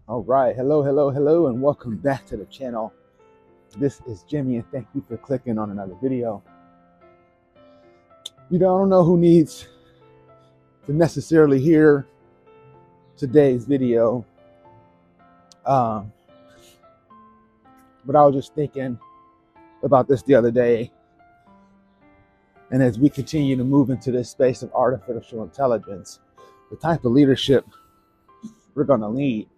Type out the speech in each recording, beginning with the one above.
All right, hello, and welcome back to the channel. This is Jimmy, and thank you for clicking on another video. I don't know who needs to necessarily hear today's video, but I was just thinking about this the other day, and as we continue to move into this space of artificial intelligence, the type of leadership we're going to lead.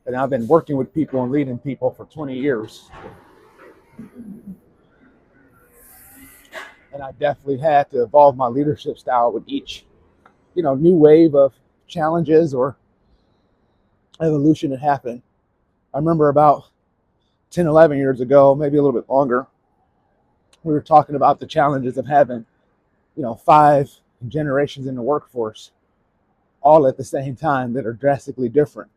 And I've been working with people and leading people for 20 years. And I definitely had to evolve my leadership style with each, new wave of challenges or evolution that happened. I remember about 10, 11 years ago, maybe a little bit longer, we were talking about the challenges of having, 5 generations in the workforce all at the same time that are drastically different.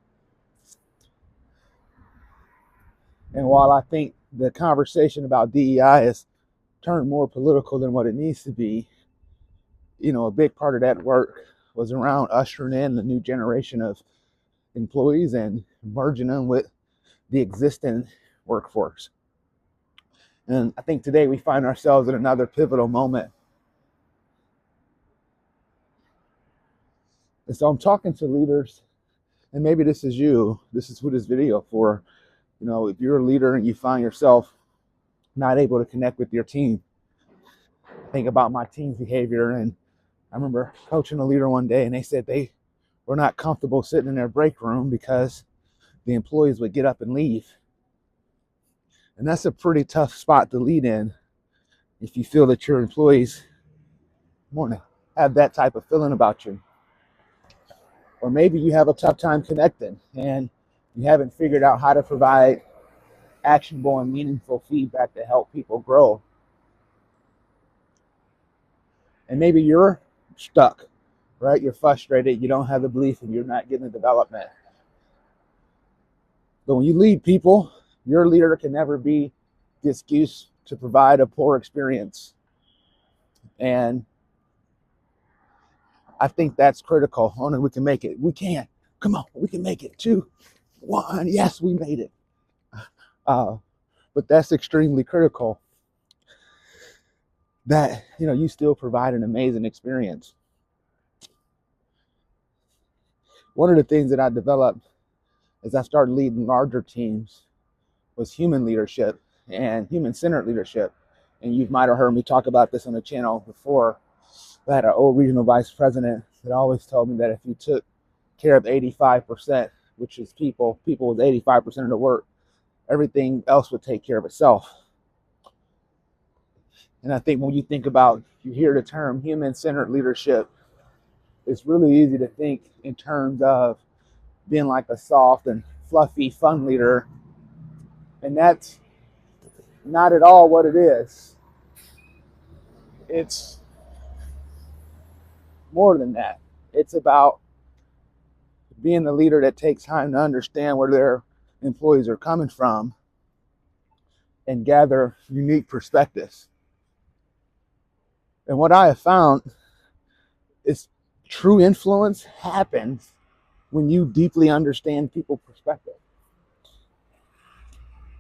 And while I think the conversation about DEI has turned more political than what it needs to be, a big part of that work was around ushering in the new generation of employees and merging them with the existing workforce. And I think today we find ourselves in another pivotal moment. And so I'm talking to leaders, and maybe this is you, this is who this video for. If you're a leader and you find yourself not able to connect with your team, think about my team's behavior. And I remember coaching a leader one day, and they said they were not comfortable sitting in their break room because the employees would get up and leave. And that's a pretty tough spot to lead in if you feel that your employees want to have that type of feeling about you. Or maybe you have a tough time connecting and you haven't figured out how to provide actionable and meaningful feedback to help people grow. And maybe you're stuck, right? You're frustrated, you don't have the belief, and you're not getting the development. But when you lead people, your leader can never be the excuse to provide a poor experience. And I think that's critical. Only we can make it. We can. Come on, we can make it. 2, 1. Yes, we made it. But that's extremely critical that, you still provide an amazing experience. One of the things that I developed as I started leading larger teams was human leadership and human-centered leadership. And you might have heard me talk about this on the channel before. I had an old regional vice president that always told me that if you took care of 85%, which is people was 85% of the work, everything else would take care of itself. And I think when you think about, you hear the term human-centered leadership, it's really easy to think in terms of being like a soft and fluffy, fun leader. And that's not at all what it is. It's more than that. It's about being the leader that takes time to understand where their employees are coming from and gather unique perspectives. And what I have found is true influence happens when you deeply understand people's perspective.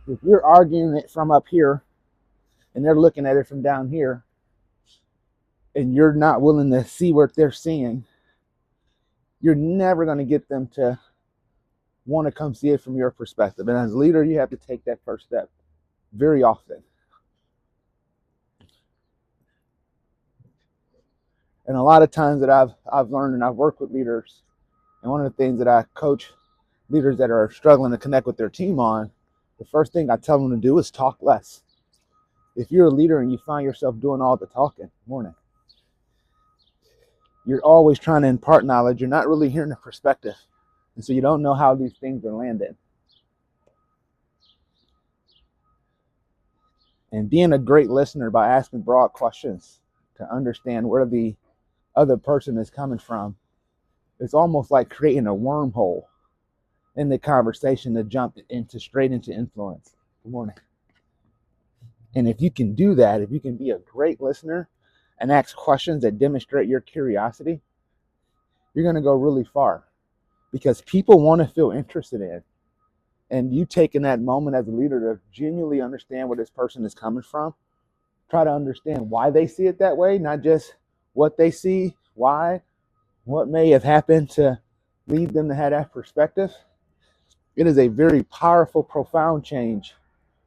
If you're arguing it from up here and they're looking at it from down here, and you're not willing to see what they're seeing, you're never going to get them to want to come see it from your perspective. And as a leader, you have to take that first step very often. And a lot of times that I've learned, and I've worked with leaders, and one of the things that I coach leaders that are struggling to connect with their team on, the first thing I tell them to do is talk less. If you're a leader and you find yourself doing all the talking, morning, you're always trying to impart knowledge. You're not really hearing the perspective. And so you don't know how these things are landed. And being a great listener by asking broad questions to understand where the other person is coming from, it's almost like creating a wormhole in the conversation to jump straight into influence. Good morning. And if you can do that, if you can be a great listener and ask questions that demonstrate your curiosity, you're going to go really far. because people want to feel interested in. And you taking that moment as a leader to genuinely understand where this person is coming from, try to understand why they see it that way, not just what they see, why, what may have happened to lead them to have that perspective. It is a very powerful, profound change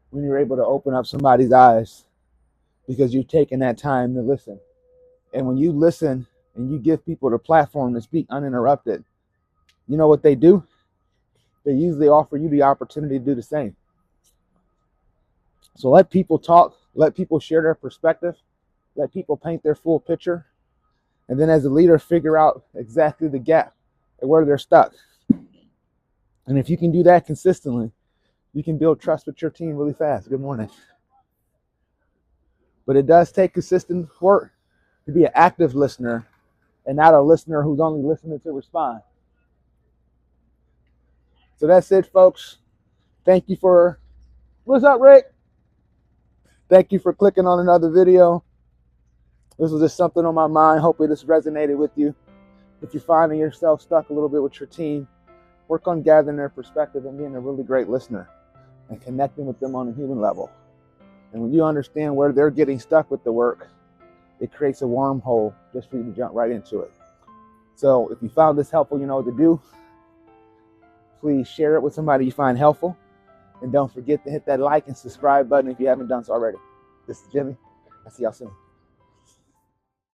when you're able to open up somebody's eyes because you've taken that time to listen. And when you listen and you give people the platform to speak uninterrupted, you know what they do? They usually offer you the opportunity to do the same. So let people talk, let people share their perspective, let people paint their full picture, and then as a leader, figure out exactly the gap and where they're stuck. And if you can do that consistently, you can build trust with your team really fast. Good morning. But it does take consistent work to be an active listener and not a listener who's only listening to respond. So that's it, folks. Thank you for, what's up, Rick? Thank you for clicking on another video. This was just something on my mind. Hopefully this resonated with you. If you're finding yourself stuck a little bit with your team, work on gathering their perspective and being a really great listener and connecting with them on a human level. And when you understand where they're getting stuck with the work, it creates a wormhole just for you to jump right into it. So if you found this helpful, you know what to do. Please share it with somebody you find helpful. And don't forget to hit that like and subscribe button if you haven't done so already. This is Jimmy. I'll see y'all soon.